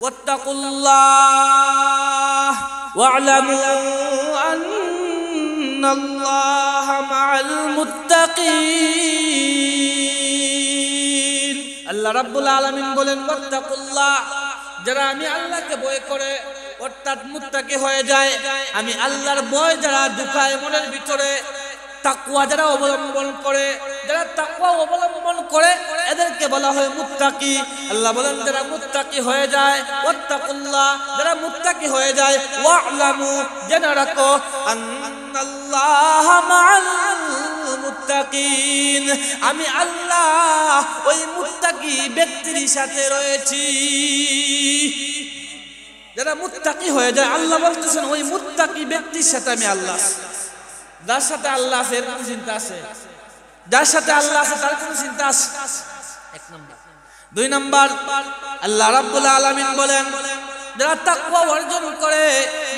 ওয়াত্তাকুল্লাহ ওয়া'লামু আন্নাল্লাহা মা'আল মুত্তাকিন। আল্লাহ রাব্বুল আলামিন বলেন ওয়াত্তাকুল্লাহ, যারা আমি আল্লাহকে ভয় করে অর্থাৎ মুত্তাকি হয়ে যায়, আমি আল্লাহর ভয় যারা ঢুকায় মনের ভিতরে, তাকওয়া যারা অবলম্বন করে, যারা তাকওয়া অবলম্বন করে এদেরকে বলা হয় মুত্তাকি। আল্লাহ বলেন যারা মুত্তাকি হয়ে যায়, ওয়াত্তাকুল্লাহ, যারা মুত্তাকি হয়ে যায়, ওয়া'লামু, জেনে রাখো, আন্নাল্লাহা মা'আল মুত্তাকিন, আমি আল্লাহ ওই মুত্তাকি ব্যক্তির সাথে রয়েছি। যারা মুত্তাকি হয়ে যায়, আল্লাহ বলতেছেন ওই মুত্তাকি ব্যক্তির সাথে আমি আল্লাহ। যার সাথে আল্লাহ আছে এর কোনো চিন্তা আছে? যার সাথে আল্লাহ আছে তার কোনো চিন্তা আছে? এক নাম্বার। দুই নাম্বার, আল্লাহ রাব্বুল আলামিন বলেন যারা তাকওয়া অর্জন করে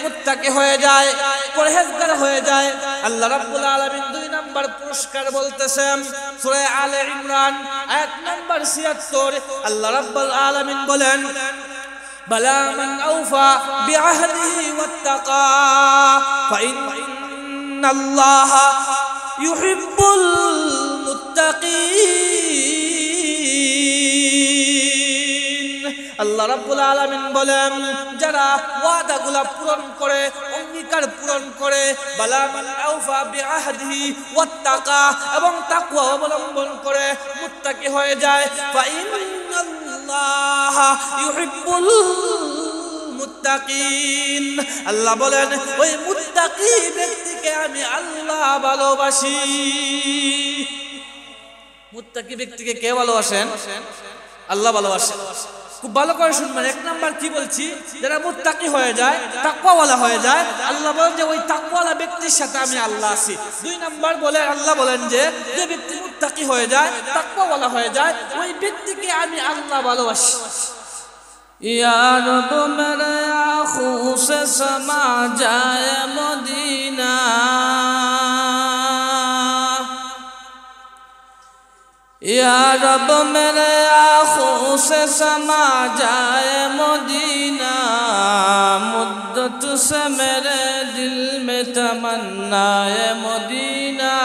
মুত্তাকি হয়ে যায়, পরহেজগার হয়ে যায়, আল্লাহ রাব্বুল আলামিন দুই নাম্বার পুরস্কার বলতেছেন সূরা আলে ইমরান আয়াত নাম্বার ৭৬। আল্লাহ রাব্বুল আলামিন বলেন বালা মান আওফা বিআহদিহি ওয়াত্তাকা ফাইন্নাল্লাহা ইউহিব্বুল মুত্তাকিন। আল্লাহ রাব্বুল আলামিন বলেন যারা ওয়াদাগুলা পূরণ করে, অঙ্গীকার পূরণ করে, বালা মান আওফা বিআহদিহি ওয়াত্তাকা, এবং তাকওয়া অবলম্বন করে মুত্তাকি হয়ে যায়, ফাইন্নাল্লাহা ইউহিব্বুল মুত্তাকিন। আল্লাহ বলেন ওই মুত্তাকি ব্যক্তিকে আমি আল্লাহ ভালোবাসি। মুত্তাকি ব্যক্তিকে কে ভালোবাসেন? আল্লাহ ভালোবাসেন। খুব ভালো করে শুনবেন। এক নাম্বার কি বলছি? যারা মুত্তাকি হয়ে যায়, তাকওয়াওয়ালা হয়ে যায়, আল্লাহ বলেন যে ওই তাকওয়াওয়ালা ব্যক্তির সাথে আমি আল্লাহ আছি। দুই নাম্বার বলে আল্লাহ বলেন যে যে ব্যক্তি মুত্তাকি হয়ে যায়, তাকওয়াওয়ালা হয়ে যায়, ওই ব্যক্তিকে আমি আল্লাহ ভালোবাসি। या रब मेरे आँखों से समा जाए मदीना, या रब मेरे आँखों से समा जाए मदीना, मुद्दत से मेरे दिल में तमन्ना है मदीना,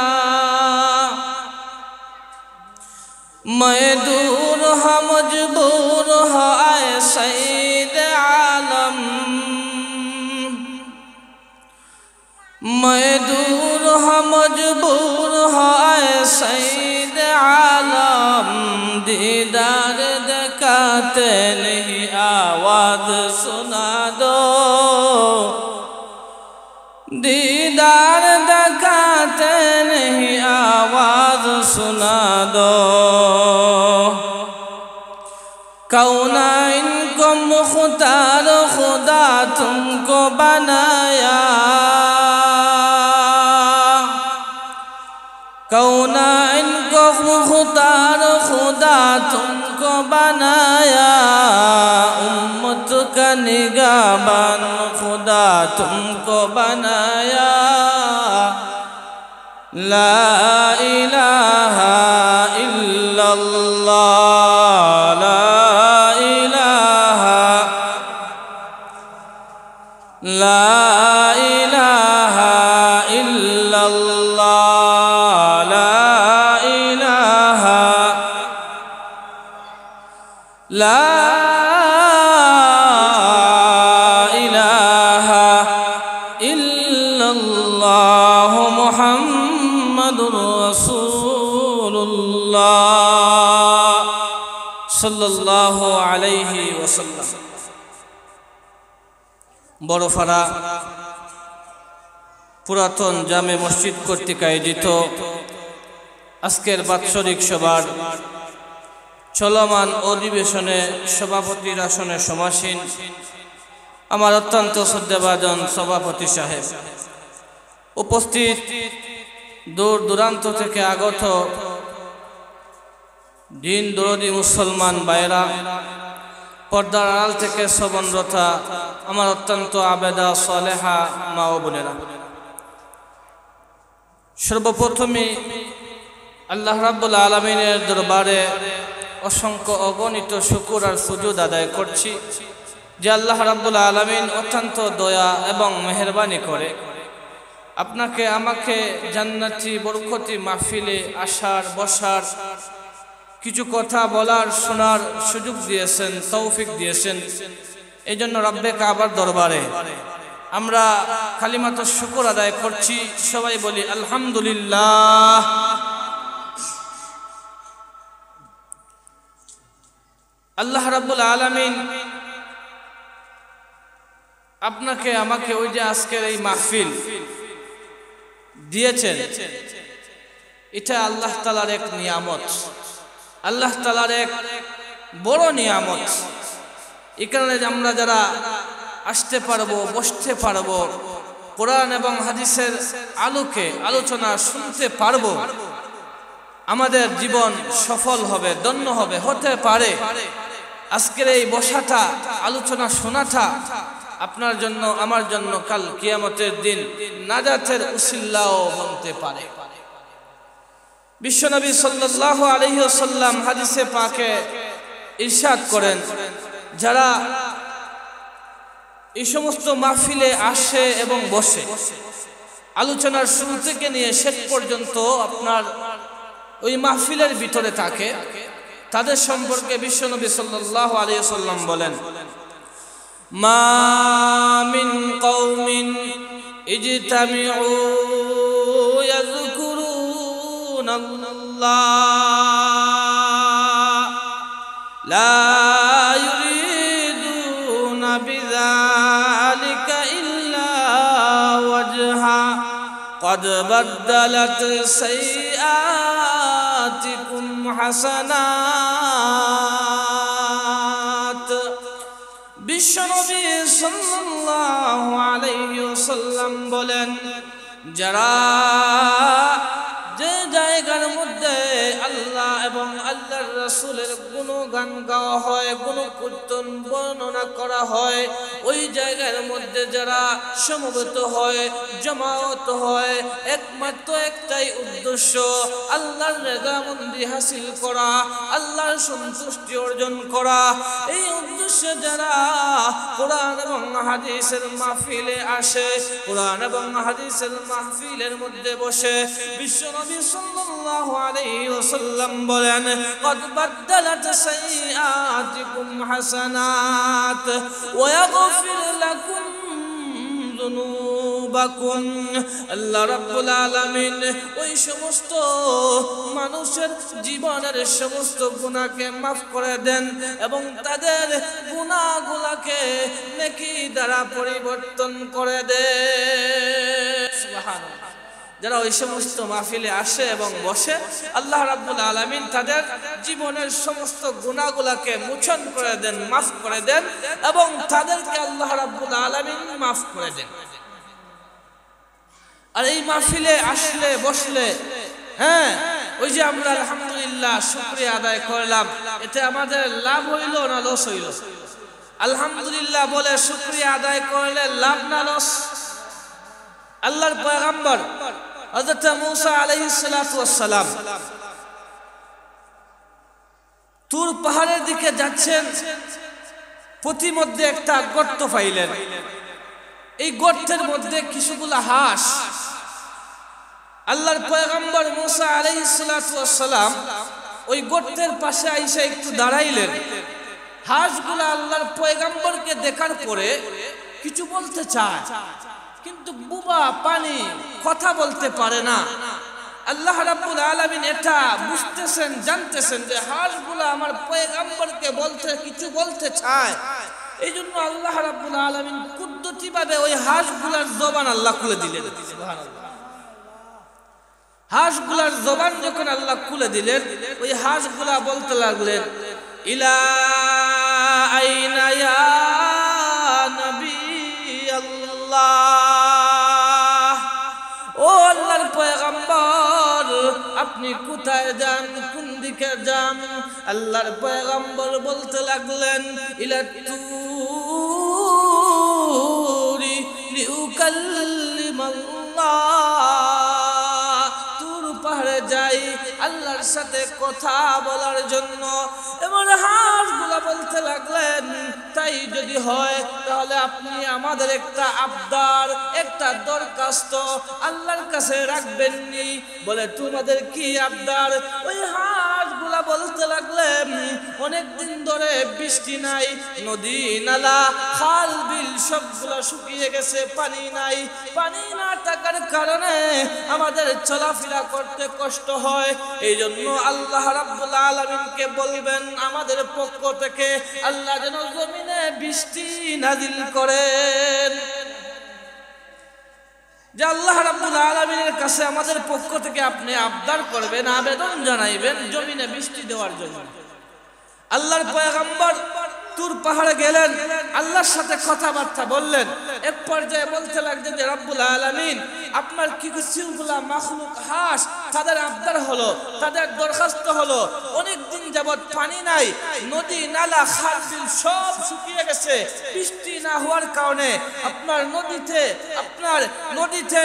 मैं दूर हाँ मजबूर हाँ आए सईद आलम, मैं दूर हाँ मजबूर हाँ आए सईद आलम, दीदार दिखाते नहीं आवाज सुना दो, दीदार दिखाते नहीं आवाज सुना दो, कौनाइन को मुख्तार खुदा तुमको बनाया, कौनाइन को मुख्तार खुदा तुमको बनाया, उम्मत का निगाहबान खुदा तुमको बनाया, ला इलाहा इल्लल्लाह, لا إله إلا الله، لا إله، لا إله إلا الله محمد رسول الله صلى الله عليه وسلم। বড়ফাড়া পুরাতন জামে মসজিদ কর্তৃক আয়োজিত আজকের বাৎসরিক সভার চলমান অধিবেশনে সভাপতির আসনে সমাসীন আমার অত্যন্ত শ্রদ্ধাভাজন সভাপতি সাহেব, উপস্থিত দূর দূরান্ত থেকে আগত দিন দরদি মুসলমান ভাইরা, পর্দার আড়াল থেকে শ্রবণরতা আমার অত্যন্ত আবেদা সালেহা মা ও বোনেরা, সর্বপ্রথমে আল্লাহ রাব্বুল আলামিনের দরবারে অসংখ্য অগণিত শুকর আর সুজুদ আদায় করছি যে আল্লাহ রাব্বুল আলামিন অত্যন্ত দয়া এবং মেহেরবানি করে আপনাকে আমাকে জান্নাতি বরকতি মাহফিলে আসার বসার কিছু কথা বলার শোনার সুযোগ দিয়েছেন, তৌফিক দিয়েছেন। এই জন্য রব্বে কাবার দরবারে আমরা কালিমাতুশ শুকর আদায় করছি। সবাই বলি আলহামদুলিল্লাহ। আল্লাহ রাব্বুল আলামিন আপনাকে আমাকে ওই যে আজকের এই মাহফিল দিয়েছেন, এটা আল্লাহ তাআলার এক নিয়ামত, আল্লাহ তাআলার এক বড় নিয়ামত। এই কারণে আমরা যারা আসতে পারবো, বসতে পারবো, কোরআন এবং হাদিসের আলোকে আলোচনা শুনতে পারবো, আমাদের জীবন সফল হবে, ধন্য হবে, হতে পারে। আজকের এই বসাটা, আলোচনা শোনাটা আপনার জন্য আমার জন্য কাল কিয়ামতের দিন নাজাতের উসিলাও বনতে পারে। বিশ্বনবী সাল্লাল্লাহু আলাইহি ওয়াসাল্লাম হাদিসে পাকে ইরশাদ করেন, যারা এই সমস্ত মাহফিলে আসে এবং বসে, আলোচনার শুরু থেকে নিয়ে শেষ পর্যন্ত আপনার ওই মাহফিলের ভিতরে থাকে, তাদের সম্পর্কে বিশ্বনবী সাল্লাল্লাহু আলাইহি ওয়াসাল্লাম বলেন, মা মিন কওমিন ইজতামিউ ইয়াযকুরুনাল্লাহ লা ইউরিদুনা বিযালিকা ইল্লা ওয়াজহা قد بدلت سيئاتكم حسنات। বিশ্বনবী সাল্লাল্লাহু আলাইহি ওয়াসাল্লাম বলেন, যারা যে জায়গার মধ্যে আল্লাহ এবং আল্লাহর রাসূলের গুণগান গাওয়া হয়, গুণকীর্তন বর্ণনা করা হয়, ওই জায়গার মধ্যে যারা সমবেত হয়, জামাত হয়, একমাত্র একটাই উদ্দেশ্য আল্লাহর রেজামন্দি হাসিল করা, আল্লাহর সন্তুষ্টি অর্জন করা। এই উদ্দেশ্যে যারা কোরআন এবং হাদিসের মাহফিলে আসে, কোরআন এবং হাদিসের মাহফিলের মধ্যে বসে, বিশ্বনবী সাল্লাল্লাহু আলাইহি ওয়াসাল্লাম বলেন, قد بدلت سيئاتكم حسنات ويغفر لكم ذنوبكم। আল্লাহ রাব্বুল আলামিন ওই সমস্ত মানুষের জীবনের সমস্ত গুনাহকে maaf করে দেন এবং তাদের গুনাহগুলোকে নেকি দ্বারা পরিবর্তন করে দেন। সুবহানাল্লাহ। যারা ওই সমস্ত মাহফিলে আসে এবং বসে, আল্লাহ রাব্বুল আলামিন তাদের জীবনের সমস্ত গুনাহগুলোকে মোচন করে দেন, maaf করে দেন এবং তাদেরকে আল্লাহ রাব্বুল আলামিন maaf করে দেন। আর এই মাহফিলে আসলে বসলে, হ্যাঁ, ওই যে আমরা আলহামদুলিল্লাহ শুকরিয়া আদায় করলাম, এতে আমাদের লাভ হইল না লস হইল? আলহামদুলিল্লাহ বলে শুকরিয়া আদায় করলে লাভ না লস? আল্লাহর পয়গম্বর হযরত মূসা আলাইহিস সালাতু ওয়াস সালাম তুর পাহাড়ের দিকে যাচ্ছেন, প্রতিমধ্যে একটা গর্ত পাইলেন। এই গর্তের মধ্যে কিছুগুলা হাঁস। আল্লাহর পয়গম্বর মূসা আলাইহিস সালাতু ওয়াস সালাম ওই গর্তের পাশে আইসা একটু দাঁড়াইলেন। হাঁসগুলা আল্লাহর পয়গম্বরকে দেখার পরে কিছু বলতে চায়, কিন্তু বুবা পানি, কথা বলতে পারে না। আল্লাহ রাব্বুল আলামিন এটা বুঝতেছেন, জানতেছেন যে হাঁসগুলা আমার পয়গম্বরকে কিছু বলতে চায়। এই জন্য আল্লাহ রাব্বুল আলামিন কুদরতিভাবে ওই হাঁসগুলার জবান আল্লাহ খুলে দিলেন। সুবহানাল্লাহ। হাঁসগুলার জবান যখন আল্লাহ খুলে দিলেন, ওই হাঁসগুলা বলতে লাগলেন, ইলা আইনা ইয়া নবী আল্লাহ, ও আল্লাহর পয়গম্বর আপনি কোথায় যান, কোন দিকে যান? আল্লাহর পয়গম্বর বলতে লাগলেন, ইলা তুরি লিউকাল্লিমাল্লাহ, তুর পাহাড়ে যাই আল্লাহর সাথে কথা বলার জন্য। এবার হাঁসগুলা বলতে লাগলেন, তাই যদি হয় তাহলে আপনি আমাদের একটা আবদার, একটা দরখাস্ত আল্লাহর কাছে রাখবেননি। বলে তোমাদের কি আবদার? ওই হাঁসগুলা বলতে লাগলেন অনেক দিন ধরে বৃষ্টি নাই, নদী নালা খাল বিল সবগুলা শুকিয়ে গেছে, পানি নাই। পানি না থাকার কারণে আমাদের চলাফেরা করতে কষ্ট হয়। এই জন্য আল্লাহ রাব্বুল আলামিনকে বলবেন আমাদের পক্ষ থেকে আল্লাহ যেন জমিনে বৃষ্টি নাজিল করেন। যে আল্লাহ রাব্বুল আলামিনের কাছে আমাদের পক্ষ থেকে আপনি আবদার করবেন, আবেদন জানাইবেন জমিনে বৃষ্টি দেওয়ার জন্য। আল্লাহর পয়গম্বর তুর পাহাড়ে গেলেন, আল্লাহর সাথে কথাবার্তা বললেন। এক পর্যায়ে বলতে লাগলেন যে রব্বুল আলামিন, আপনার কিছুগুলা মাখলুক হাঁস, তাদের আবদার হলো, তাদের দরখাস্ত হলো, অনেক দিন যাবত পানি নাই, নদী নালা খাল বিল সব শুকিয়ে গেছে। বৃষ্টি না হওয়ার কারণে আপনার নদীতে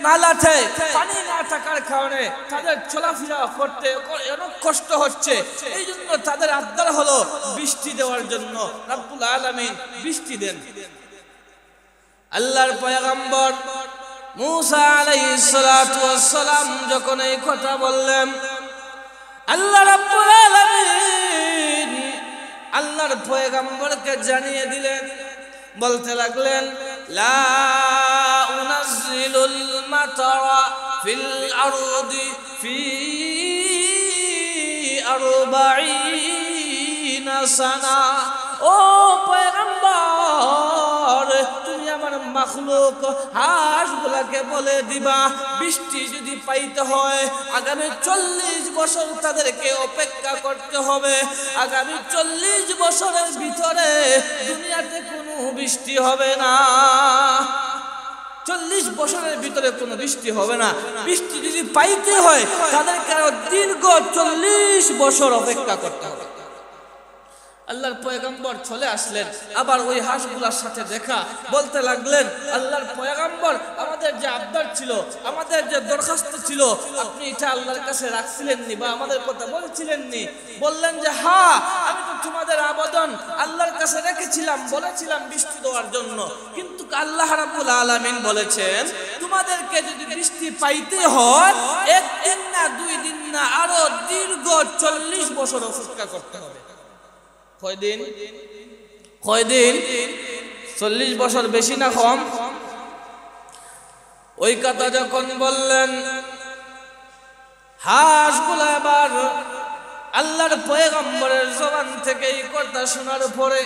নালাতে পানি না থাকার কারণে তাদের চলাফেরা করতে অনেক কষ্ট হচ্ছে। এই জন্য তাদের আবদার হলো বৃষ্টি দেওয়ার জন্য। রব্বুল আলামিন বৃষ্টি দেন। আল্লাহর পয়গম্বর মুসা আলাইহিস সালাতু ওয়াস সালাম যখন এই কথা বললেন, আল্লাহ রাব্বুল আলামিন আল্লাহর পয়গম্বরকে জানিয়ে দিলেন, বলতে লাগলেন লা উনাজ্জিলুল মাতারা ফিল আরদি ফি 40 সানা। ও পয়গম্বর, তুমি আমার মাখলুক হাঁসগুলাকে বলে দিবা বৃষ্টি যদি পাইতে হয় আগামী 40 বছর তাদেরকে অপেক্ষা করতে হবে। আগামী 40 বছরের ভিতরে দুনিয়াতে কোনো বৃষ্টি হবে না। 40 বছরের ভিতরে কোনো বৃষ্টি হবে না। বৃষ্টি যদি পাইতে হয় তাদেরকে দীর্ঘ 40 বছর অপেক্ষা করতে হবে। আল্লাহর পয়গম্বর চলে আসলেন, আবার ওই হাঁসগুলার সাথে দেখা, বলতে লাগলেন আল্লাহর পয়গম্বর, আমাদের যে আবদার ছিল, আমাদের যে দরখাস্ত ছিল, আপনি এটা আল্লাহর কাছে রাখছিলেন নি বা আমাদের কথা বলছিলেন নি? বললেন যে হ্যাঁ, আমি তো তোমাদের আবেদন আল্লাহর কাছে রেখেছিলাম, বলেছিলাম বৃষ্টি দেওয়ার জন্য। কিন্তু আল্লাহ রাব্বুল আলামিন বলেছেন তোমাদেরকে যদি বৃষ্টি পাইতে হয় 1 দিন না 2 দিন না, আরো দীর্ঘ 40 বছর অপেক্ষা করতে হবে। কয়দিন? 40 বছর, বেশি না কম? ওই কথা যখন বললেন, হাঁসগুলো আবার আল্লাহর পয়গম্বরের জবান থেকে এই কথা শোনার পরে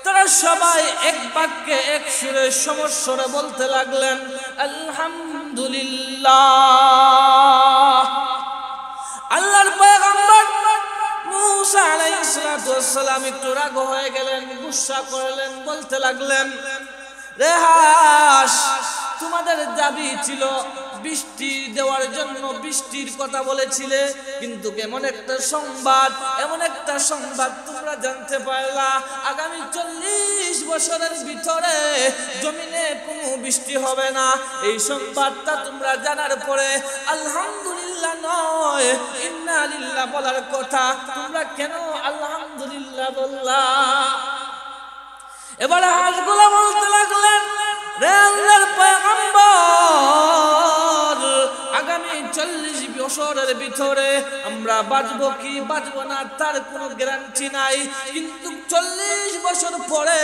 তারা সবাই এক বাক্যে এক সুরে সমস্বরে বলতে লাগলেন আলহামদুলিল্লাহ। আল্লাহর পয়গম্বর মুসা আলাইহিস সালাম একটু রাগ হয়ে গেলেন, গুসা করলেন, বলতে লাগলেন রে হাঁস, তোমাদের দাবি ছিল বৃষ্টি দেওয়ার জন্য, বৃষ্টির কথা বলেছিলে, কিন্তু এমন একটা সংবাদ তোমরা জানতে পারলা আগামী 40 বছরের ভিতরে জমিনে কোনো বৃষ্টি হবে না। এই সংবাদটা তোমরা জানার পরে আলহামদুলিল্লাহ নয় ইন্না লিল্লাহ বলার কথা, তোমরা কেন আলহামদুলিল্লাহ বললা? এবার হাঁসগুলো বলতে লাগলেন রে আল্লাহর পয়গম্বর, আগামী 40 বছরের ভিতরে আমরা বাঁচবো কি বাঁচবো না তার কোনো গ্যারান্টি নাই, কিন্তু 40 বছর পরে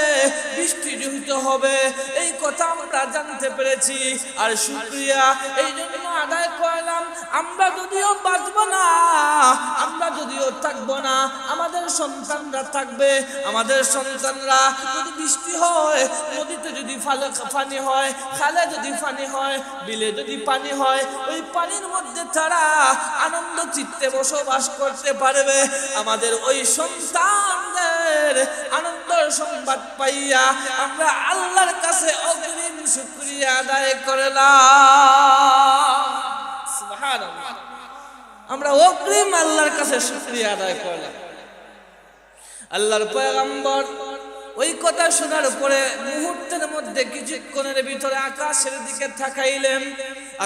বৃষ্টি জড়িত হবে এই কথা আমরা জানতে পেরেছি। আর শুকরিয়া এই জন্য আদায় করলাম, আমরা যদিও বাঁচবো না, আমরা যদিও থাকবো না, আমাদের সন্তানরা থাকবে। আমাদের সন্তানরা যদি বৃষ্টি হয়, নদীতে যদি পানি হয়, খালে যদি পানি হয়, বিলে যদি পানি হয়, ওই পানির মধ্যে তারা আনন্দ চিত্তে বসবাস করতে পারবে। আমাদের ওই সন্তানদের আনন্দের সংবাদ পাইয়া আমরা আল্লাহর কাছে অগ্রিম শুকরিয়া আদায় করলাম। সুবহানাল্লাহ, আমরা অগ্রিম আল্লাহর কাছে শুকরিয়া আদায় করলাম। আল্লাহর পয়গম্বর ওই কথা শোনার পরে মুহূর্তের মধ্যে কিছুক্ষণের ভিতরে আকাশের দিকে তাকাইলেন,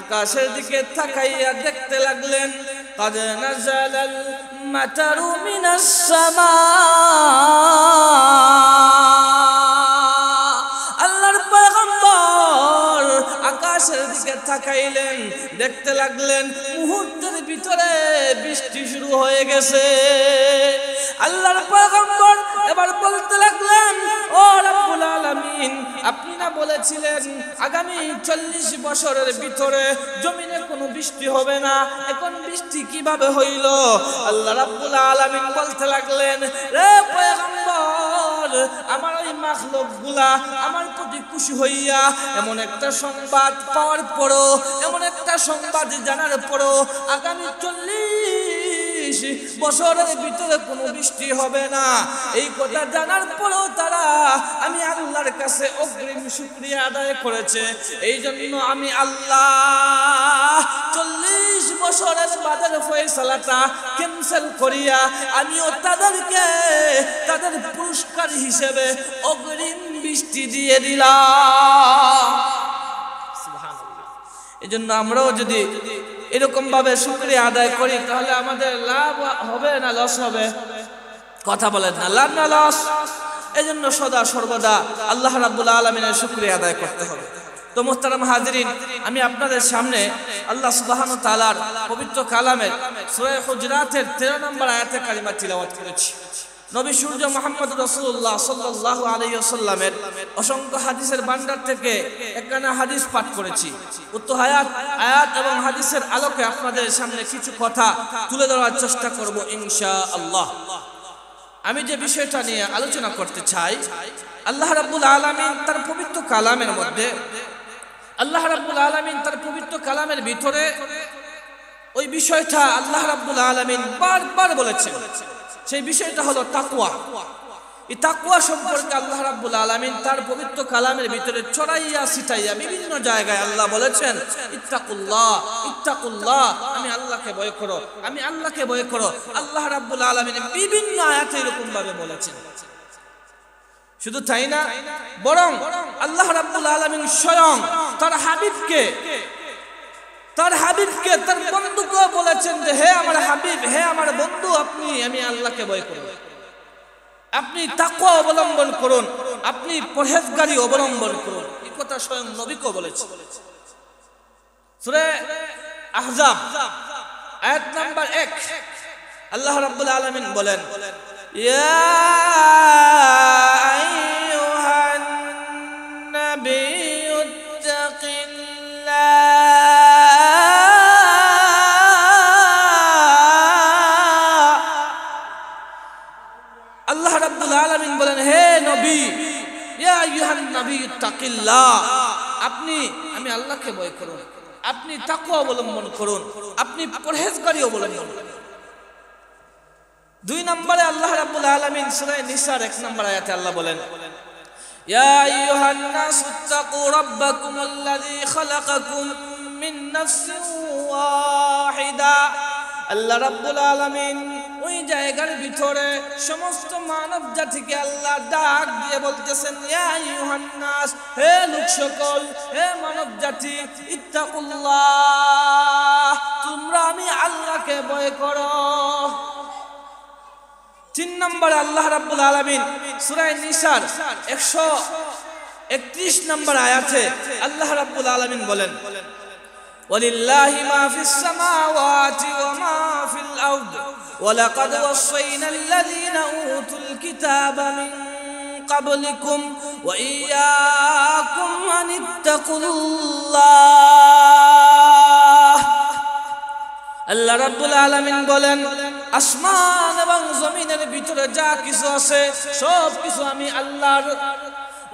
আকাশের দিকে তাকাইয়া দেখতে লাগলেন قد نزل المطر من السماء তাকাইলেন, দেখতে লাগলেন মুহূর্তের ভিতরে বৃষ্টি শুরু হয়ে গেছে। আল্লাহর পয়গম্বর এবার বলতে লাগলেন, ও রব্বুল আলামিন, আপনি না বলেছিলেন আগামী 40 বছরের ভিতরে জমিনে কোনো বৃষ্টি হবে না, এখন বৃষ্টি কিভাবে হইল? আল্লাহ রাব্বুল আলামিন বলতে লাগলেন, রে পয়গম্বর, আমার ওই মাখলুকগুলা আমার প্রতি খুশি হইয়া এমন একটা সংবাদ পাওয়ার পরও, এমন একটা সংবাদ জানার পরও আগামী 40 বছরের ভিতরে কোনো বৃষ্টি হবে না, এই কথা জানার পরও তারা আমি আল্লাহর কাছে অগ্রিম শুকরিয়া আদায় করেছে। এই জন্য আমি আল্লাহ 40 বছরের বাদের ফয়সালাটা ক্যান্সেল করিয়া আমিও তাদেরকে তাদের পুরস্কার হিসেবে অগ্রিম বৃষ্টি দিয়ে দিলাম। সুবহানাল্লাহ। এই জন্য আমরাও যদি এরকম ভাবে শুকরিয়া আদায় করি তাহলে আমাদের লাভ হবে না লস হবে? কথা বলেন না, লাভ না লস? এই জন্য সদা সর্বদা আল্লাহ রাব্বুল আলামিনের শুকরিয়া আদায় করতে হবে। তো মুহতারাম হাজিরিন, আমি আপনাদের সামনে আল্লাহ সুবহানাহু ওয়া তাআলার পবিত্র কালামের সূরা হুজরাতের 13 নম্বর আয়াতে কারিমা তিলাওয়াত করেছি। নবী সূর্য মুহাম্মদ রাসূলুল্লাহ সাল্লাল্লাহু আলাইহি ওয়াসাল্লামের অসংখ্য হাদিসের ভান্ডার থেকে একখানা হাদিস পাঠ করেছি। উক্ত আয়াত এবং হাদিসের আলোকে আপনাদের সামনে কিছু কথা তুলে ধরার চেষ্টা করব ইনশাআল্লাহ। আমি যে বিষয়টা নিয়ে আলোচনা করতে চাই, আল্লাহ রাব্বুল আলামিন তার পবিত্র কালামের মধ্যে, আল্লাহ রাব্বুল আলামিন তার পবিত্র কালামের ভিতরে ওই বিষয়টা আল্লাহ রাব্বুল আলামিন বারবার বলেছেন। সেই বিষয়টা হলো তাকওয়া। এই তাকওয়া সম্পর্কে আল্লাহ রাব্বুল আলামিন তার পবিত্র কালামের ভিতরে ছড়াইয়া ছিটাইয়া বিভিন্ন জায়গায় আল্লাহ বলেছেন, ইত্তাকুল্লাহ ইত্তাকুল্লাহ, আমি আল্লাহকে ভয় করো, আমি আল্লাহকে ভয় করো। আল্লাহ রাব্বুল আলামিন বিভিন্ন আয়াতে এরকম ভাবে বলেছেন। শুধু তাই না, বরং আল্লাহ রাব্বুল আলামিন স্বয়ং তার হাবিবকে তার বন্ধুকে বলেছেন যে, হে আমার হাবিব, হে আমার বন্ধু, আমি আল্লাহকে ভয় করব, আপনি তাকওয়া অবলম্বন করুন, আপনি পরহেজগারি অবলম্বন করুন। এই কথা স্বয়ং নবীকে বলেছেন। সূরা আহজাব আয়াত নাম্বার 1 আল্লাহ রাব্বুল আলামিন বলেন, ইয়া আইয়ুহান নাবিয়্যু তাকিল্লাহ। আল্লাহ রাব্বুল আলামিন বলেন, হে নবী, ইয়া আইয়ুহান নাবিয়্যু তাকিল্লাহ, আমি আল্লাহকে ভয় করুন, আপনি তাকওয়া অবলম্বন করুন, আপনি পরহেজগারি অবলম্বন করুন। 2 নম্বরে আল্লাহ রাব্বুল আলামিন সূরা নিসার 1 নম্বর আয়াতে আল্লাহ বলেন, ইয়া আইয়ুহান নাসুত্তাকু রাব্বাকুমুল্লাযী খালাকাকুম মিন নাফসিন ওয়াহিদা। আল্লাহ রাব্বুল আলামিন ওই জায়গার ভিতরে সমস্ত মানব জাতিকে আল্লাহ ডাক দিয়ে বলতেছেন, ইয়া আইয়ুহান নাস, হে লোক সকল, হে মানব জাতি, ইত্তাকুল্লাহ, তোমরা আমি আল্লাহকে ভয় করো। 3 নম্বরে আল্লাহ রাব্বুল আলামিন সূরা নিসার 131 নম্বর আয়াতে আল্লাহ রাব্বুল আলামিন বলেন, ওয়ালিল্লাহি মা ফিস সামাওয়াতি ওয়া মা ফিল আরদ ওয়া লাকাদ ওয়াসাইনাল্লাযীনা উতুল কিতাবা মিন ক্বাবলিকুম ওয়া ইয়্যাকুম আনিত্তাকুল্লাহ। আল্লাহ রাব্বুল আলামিন বলেন, আসমান এবং জমিনের ভিতরে যা কিছু আছে সব কিছু আমি আল্লাহর।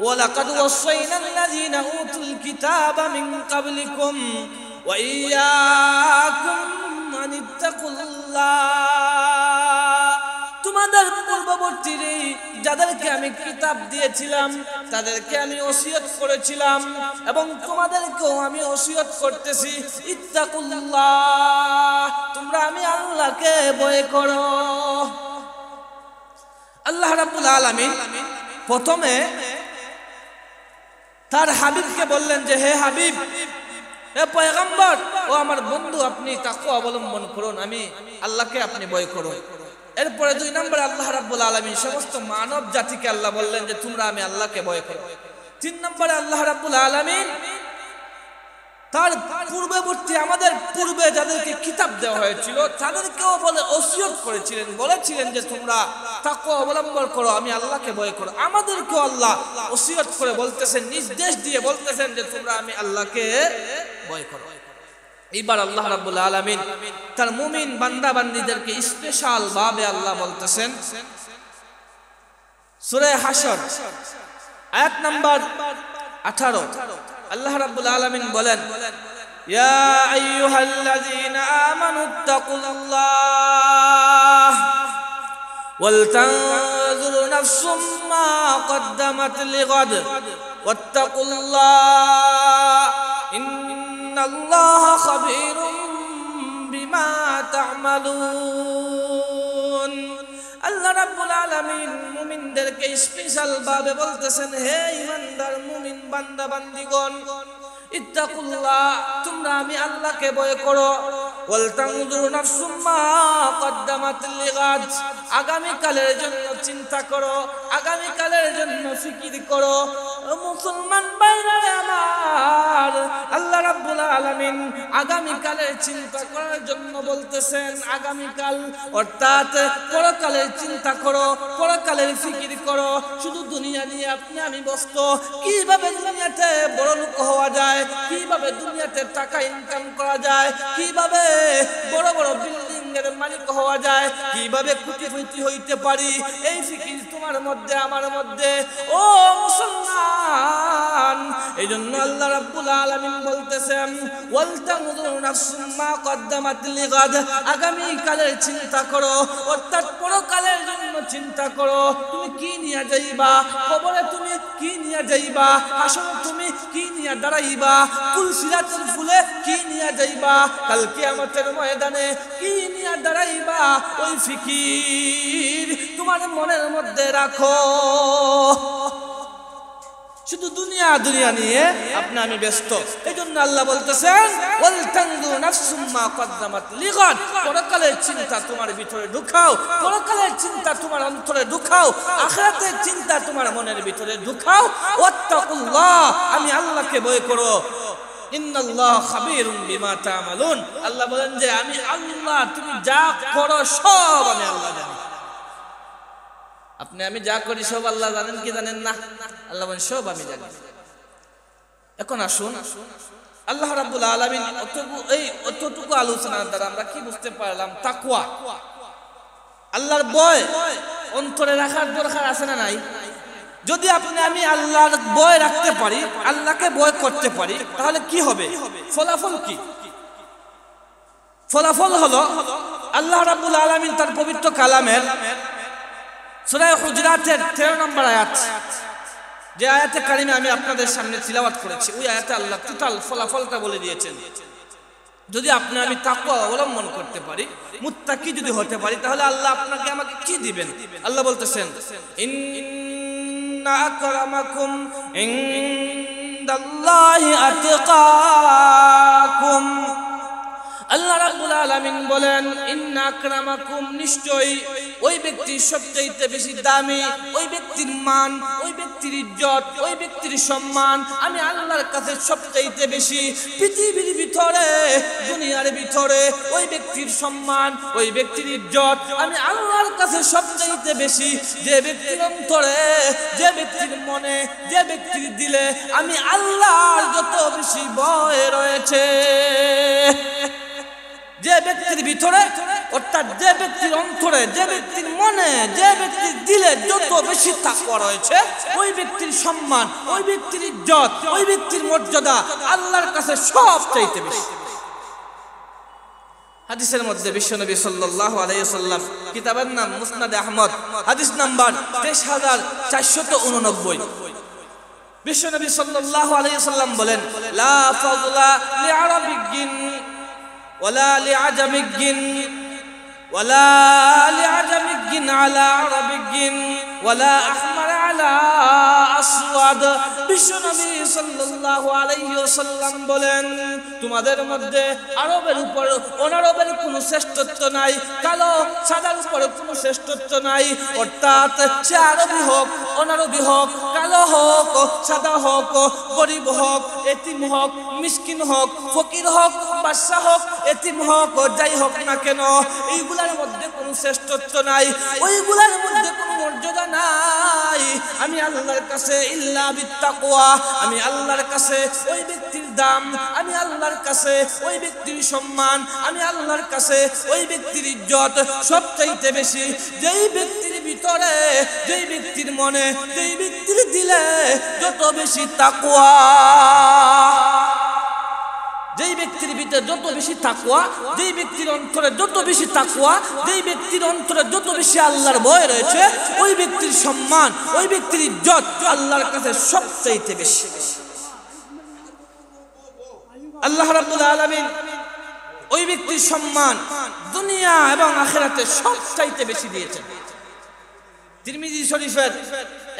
ওয়ালাকাদ ওয়াসাইনাল্লাযীনা উতুল কিতাবা মিন ক্বাবলিকুম ওয়া ইয়্যাকুম আনিত্তাকুল্লাহ। তোমাদের পূর্ববর্তী যাদেরকে আমি কিতাব দিয়েছিলাম তাদেরকে আমি ওসিয়ত করেছিলাম এবং তোমাদেরকেও আমি ওসিয়ত করতেছি, ইত্তাকুল্লাহ, তোমরা আমি আল্লাহকে ভয় করো। আল্লাহ রাব্বুল আলামিন প্রথমে তার হাবিবকে বললেন যে, হে হাবিব, হে পয়গম্বর, ও আমার বন্ধু, আপনি তাকওয়া অবলম্বন করুন, আমি আল্লাহকে আপনি ভয় করুন। এরপরে 2 নম্বরে আল্লাহ রাব্বুল আলামিন সমস্ত মানব জাতিকে আল্লাহ বললেন যে, তোমরা আমি আল্লাহকে ভয় করো। 3 নম্বরে আল্লাহ রাব্বুল আলামিন তার পূর্ববর্তী আমাদের পূর্বে যাদেরকে কিতাব দেওয়া হয়েছিল তাদেরকেও বলে ওসিয়ত করেছিলেন, বলেছিলেন যে তোমরা তাকওয়া অবলম্বন করো, আমি আল্লাহকে ভয় করো। আমাদেরকেও আল্লাহ ওসিয়ত করে বলতেছেন, নির্দেশ দিয়ে বলতেছেন যে তোমরা আমি আল্লাহকে ভয় করো। এবার আল্লাহ রাব্বুল আলামিন তার মুমিন বান্দা বান্দীদেরকে স্পেশাল ভাবে আল্লাহ বলতেছেন সূরা হাশর আয়াত নাম্বার 18। আল্লাহ রাব্বুল আলামিন বলেন, ইয়া আইয়ুহাল্লাযীনা আমানুত্তাকুল্লাহ ওয়াল তানজুর নাফসুম মা কদ্দামাত লিগাদ ওয়াত্তাকুল্লাহ ইন্নাল্লাহা খাবীরুম বিমা তা'মালুন। আল্লাহ রাব্বুল আলামিন মুমিনদেরকে স্পেশাল ভাবে বলতেছেন, হে ঈমানদার মুমিন বান্দা বান্দীগণ, ইত্তাকুল্লাহ, তোমরা আমি আল্লাহকে ভয় করো। ওয়াল তানজুর নাফসুম মা কদ্দামাত লিগাদ, আগামী কালের জন্য চিন্তা করো, আগামী কালের জন্য ফিকির করো। মুসলমান ভাইরা আমার, আল্লাহ রাব্বুল আলামিন আগামী কালের চিন্তা করার জন্য বলতেছেন। আগামী কাল অর্থাৎ পরকালের চিন্তা করো, পরকালের ফিকির করো। শুধু দুনিয়া নিয়ে আপনি আমি ব্যস্ত, কিভাবে দুনিয়াতে বড় লোক হওয়া যায়, কিভাবে দুনিয়াতে টাকা ইনকাম করা যায়, কিভাবে বড় বড় বিল্ডিং এর মালিক হওয়া যায়, কিভাবে কোটিপতি হইতে পারি, এই ফিকির তোমার মধ্যে আমার মধ্যে। ও মুসলমান, এই জন্য আল্লাহ রাব্বুল আলামিন বলতেছেন, ওয়াল তানজুর নাফসুম মা কদ্দামাত লিগাদ, আগামী কালের চিন্তা করো, অর্থাৎ পরকালের জন্য চিন্তা করো। তুমি কি নিয়ে যাইবা, কবরে তুমি কি নিয়ে যাইবা, হাসরে তুমি কি নিয়ে দাঁড়াইবা, কুলসিরাতের ফুলে কি নিয়ে যাইবা, কাল কিয়ামতের ময়দানে কি নিয়ে দাঁড়াইবা, ওই ফিকির তোমার মনের মধ্যে রাখো। শুধু দুনিয়া দুনিয়া নিয়ে আপনি আমি ব্যস্ত। এই জন্য আল্লাহ বলতেছেন, ওয়াল তানজুর নাফসুম মা কদ্দামাত লিগাদ, পরকালের চিন্তা তোমার ভিতরে ঢুকাও, পরকালের চিন্তা তোমার অন্তরে ঢুকাও, আখিরাতের চিন্তা তোমার মনের ভিতরে ঢুকাও। ওয়াত্তাকুল্লাহ, আমি আল্লাহকে ভয় করো। ইন্নাল্লাহ খাবীরুম বিমা তা'মালুন, আল্লাহ বলেন যে আমি আল্লাহ, তুমি যা করো সব আমি আল্লাহ জানি। আপনি আমি যা করি সব আল্লাহ জানেন কি জানেন না? আল্লাহ বলেন সব আমি জানি। এখন আসুন, আল্লাহ রাব্বুল আলামিন অতটুকু আলোচনার দ্বারা আমরা কি বুঝতে পারলাম? তাকওয়া, আল্লাহর ভয় অন্তরে রাখার দরকার আছে না নাই? যদি আপনি আমি আল্লাহর ভয় রাখতে পারি, আল্লাহকে ভয় করতে পারি, তাহলে কি হবে? ফলাফল কি? ফলাফল হলো আল্লাহ রাব্বুল আলামিন তার পবিত্র কালামের সূরা হুজরাতের 13 নম্বর আয়াত, যে আয়াতে কারিমে আমি আপনাদের সামনে তিলাওয়াত করেছি, ওই আয়াতে আল্লাহ টোটাল ফলাফলটা বলে দিয়েছেন। যদি আপনি আমি তাকওয়া অবলম্বন করতে পারি, মুত্তাকি যদি হতে পারি, তাহলে আল্লাহ আপনাকে আমাকে কি দিবেন? আল্লাহ বলতেছেন, ইন্না আকরামাকুম ইনদাল্লাহি আতকাকুম। আল্লাহ রাব্বুল আলামিন বলেন, ইন্না আকরামাকুম, নিশ্চয়ই ওই ব্যক্তির সবচেয়ে বেশি দামি, ওই ব্যক্তির মান, ওই ব্যক্তির ইজ্জত, ওই ব্যক্তির সম্মান আমি আল্লাহর কাছে সবচেয়ে বেশি। পৃথিবীর ভিতরে, দুনিয়ার ভিতরে ওই ব্যক্তির সম্মান, ওই ব্যক্তির ইজ্জত আমি আল্লাহর কাছে সবচেয়ে বেশি। যে ব্যক্তির অন্তরে, যে ব্যক্তির মনে, যে ব্যক্তির দিলে আমি আল্লাহর যত বেশি ভয় রয়েছে, যে ব্যক্তির ভিতরে অর্থাৎ যে ব্যক্তির অন্তরে, যে ব্যক্তির মনে, যে ব্যক্তির দিলে যত বেশি তাকওয়া রয়েছে, ওই ব্যক্তির সম্মান, ওই ব্যক্তির ইজ্জত, ওই ব্যক্তির মর্যাদা আল্লাহর কাছে সবচেয়ে বেশি। হাদিসের মধ্যে বিশ্বনবী সাল্লাল্লাহু আলাইহি ওয়াসাল্লাম, কিতাবের নাম মুসনাদে আহমদ, হাদিস নাম্বার 23489, বিশ্বনবী সাল্লাল্লাহু আলাইহি ওয়াসাল্লাম বলেন, লা ফাযলা লিআরাবিয়্যিন ওয়ালা লিআজামিয়্যিন ওয়ালা লিআজামিয়্যিন আলা আরাবিয়্যিন ওয়ালা আহমার আলা আসওয়াদ। বিশ্বনবী সাল্লাল্লাহু আলাইহি ওয়াসাল্লাম বলেন, তোমাদের মধ্যে আরবের উপর অনারবের কোনো শ্রেষ্ঠত্ব নাই, কালো সাদার উপরে কোনো শ্রেষ্ঠত্ব নাই। অর্থাৎ সে আরবি হোক, অনারবি হোক, কালো হোক, সাদা হোক, গরিব হোক, এতিম হোক, মিসকিন হোক, ফকির হোক, বাদশা হোক, এতিম হোক, যাই হোক না কেন, এইগুলার মধ্যে কোনো শ্রেষ্ঠত্ব নাই, ওইগুলার মধ্যে কোনো মর্যাদা নাই। আমি আল্লাহর কাছে ইল্লা বিত্তাকওয়া, আমি আল্লাহর কাছে ওই ব্যক্তির দাম, আমি আল্লাহর কাছে ওই ব্যক্তির সম্মান, আমি আল্লাহর কাছে ওই ব্যক্তির ইজ্জত সবচাইতে বেশি যেই ব্যক্তির ভিতরে, যেই ব্যক্তির মনে, যেই ব্যক্তির দিলে যত বেশি তাকওয়া, যেই ব্যক্তির ভিতরে যত বেশি তাকওয়া, যেই ব্যক্তির অন্তরে যত বেশি তাকওয়া, যেই ব্যক্তির অন্তরে যত বেশি আল্লাহর ভয় রয়েছে, ওই ব্যক্তির সম্মান, ওই ব্যক্তির ইজ্জত আল্লাহর কাছে সবচাইতে বেশি। আল্লাহ রাব্বুল আলামিন ওই ব্যক্তির সম্মান দুনিয়া এবং আখিরাতে সবচাইতে বেশি দিয়েছেন। তিরমিজি শরীফের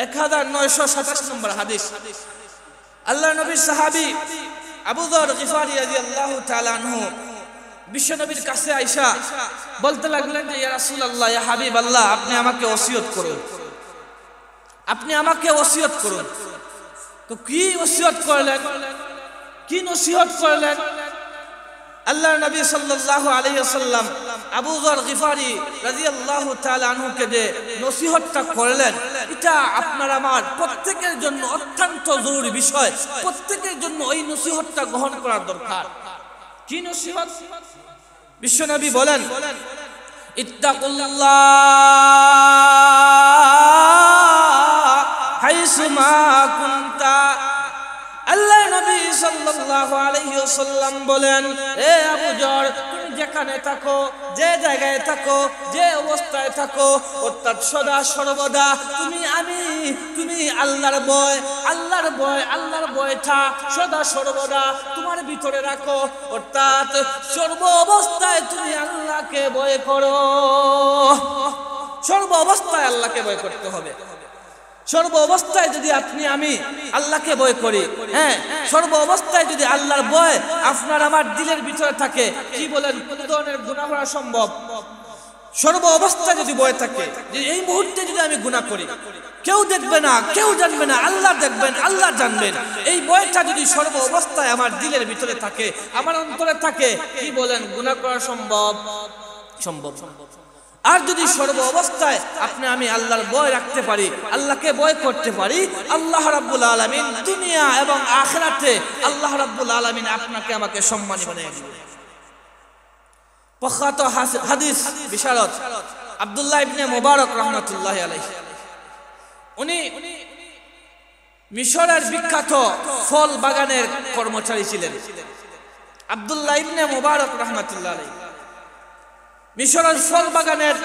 1927 নম্বর হাদিস, আল্লাহর নবীর সাহাবী আবু যর গিফারি রাদিয়াল্লাহু তাআলা আনহু বিশ্বনবীর কাছে আয়েশা বলতে লাগলেন যে, ইয়া রাসূলুল্লাহ, ইয়া হাবিবাল্লাহ, আপনি আমাকে ওসিয়ত করুন, আপনি আমাকে ওসিয়ত করুন। তো কি ওসিয়ত করলেন, কি নসিহত করলেন? আল্লাহর নবী সাল্লাল্লাহু আলাইহি ওয়াসাল্লাম আবু যর গিফারি রাদিয়াল্লাহু তাআলা আনহুকে যে নসিহতটা করলেন, এটা আপনার আমার প্রত্যেকের জন্য অত্যন্ত জরুরি বিষয়। প্রত্যেকের জন্য ওই নসিহতটা গ্রহণ করা দরকার। কি নসিহত? বিশ্বনবী বলেন, ইত্তাকুল্লাহ হাইসুমা কুনতা। আল্লাহ নবী সাল্লাল্লাহু আলাইহি ওয়াসাল্লাম বলেন, এ আবু যর, তুমি যেখানে থাকো, যে জায়গায় থাকো, যে অবস্থায় থাকো, অর্থাৎ সদা সর্বদা তুমি আল্লাহর ভয়, আল্লাহর ভয়, আল্লাহর ভয়টা সদা সর্বদা তোমার ভিতরে রাখো। অর্থাৎ সর্ব অবস্থায় তুমি আল্লাহকে ভয় করো। সর্ব অবস্থায় আল্লাহকে ভয় করতে হবে। সর্ব অবস্থায় যদি আমি আল্লাহকে ভয় করি, হ্যাঁ, সর্ব অবস্থায় যদি আল্লাহর ভয় আপনার আমার দিলের ভিতরে থাকে, কি বলেন, কোন ধরনের গুনাহ করা সম্ভব? সর্ব অবস্থায় যদি ভয় থাকে যে এই মুহূর্তে যদি আমি গুনাহ করি, কেউ দেখবে না, কেউ জানবে না, আল্লাহ দেখবেন, আল্লাহ জানবেন, এই ভয়টা যদি সর্ব অবস্থায় আমার দিলের ভিতরে থাকে, আমার অন্তরে থাকে, কি বলেন, গুনাহ করা সম্ভব? সম্ভব। আর যদি সর্ব অবস্থায় আমি আল্লাহর ভয় রাখতে পারি, আল্লাহকে ভয় করতে পারি, আল্লাহ রাব্বুল আলামিন দুনিয়া এবং আখিরাতে আল্লাহ রাব্বুল আলামিন আপনাকে আমাকে সম্মানী বানিয়ে দিবেন। প্রখ্যাত হাদিস বিশারদ আব্দুল্লাহ ইবনে মুবারক রাহমাতুল্লাহি আলাইহি, উনি মিশরের বিখ্যাত ফল বাগানের কর্মচারী ছিলেন। আব্দুল্লাহ ইবনে মুবারক রাহমাতুল্লাহি আলাইহি মিশরের ফল বাগানের,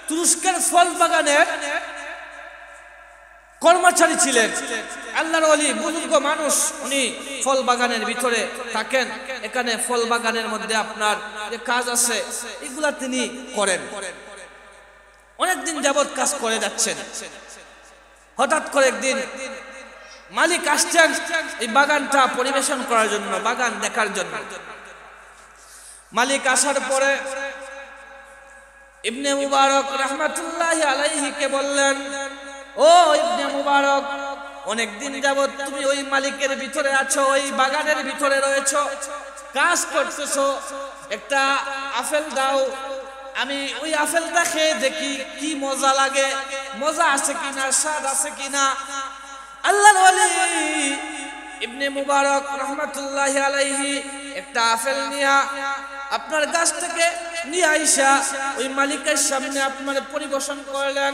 তুরস্কের ফল বাগানের কর্মচারী ছিলেন। আল্লাহর ওলি, বুজুর্গ মানুষ, উনি ফল বাগানের ভিতরে থাকেন। এখানে ফল বাগানের মধ্যে আপনার যে কাজ আছে এগুলা তিনি করেন। অনেকদিন যাবৎ কাজ করে যাচ্ছেন। হঠাৎ করে একদিন মালিক আসছেন এই বাগানটা পরিবেশন করার জন্য, বাগান দেখার জন্য। মালিক আসার পরে ইবনে মুবারক রাহমাতুল্লাহি আলাইহি কে বললেন, ও ইবনে মুবারক, অনেকদিন যাবত তুমি ওই মালিকের ভিতরে আছো, ওই বাগানের ভিতরে রয়েছো, কাজ করতেছো, একটা আপেল দাও, আমি ওই আপেলটা খেয়ে দেখি কি মজা লাগে, মজা আছে কিনা, স্বাদ আছে কিনা। আল্লাহর ওলি ইবনে মুবারক রাহমাতুল্লাহি আলাইহি একটা আপেল নিয়া আপনার গাছ থেকে নিয়ে আইসা ওই মালিকের সামনে আপনার পরিবেশন করলেন।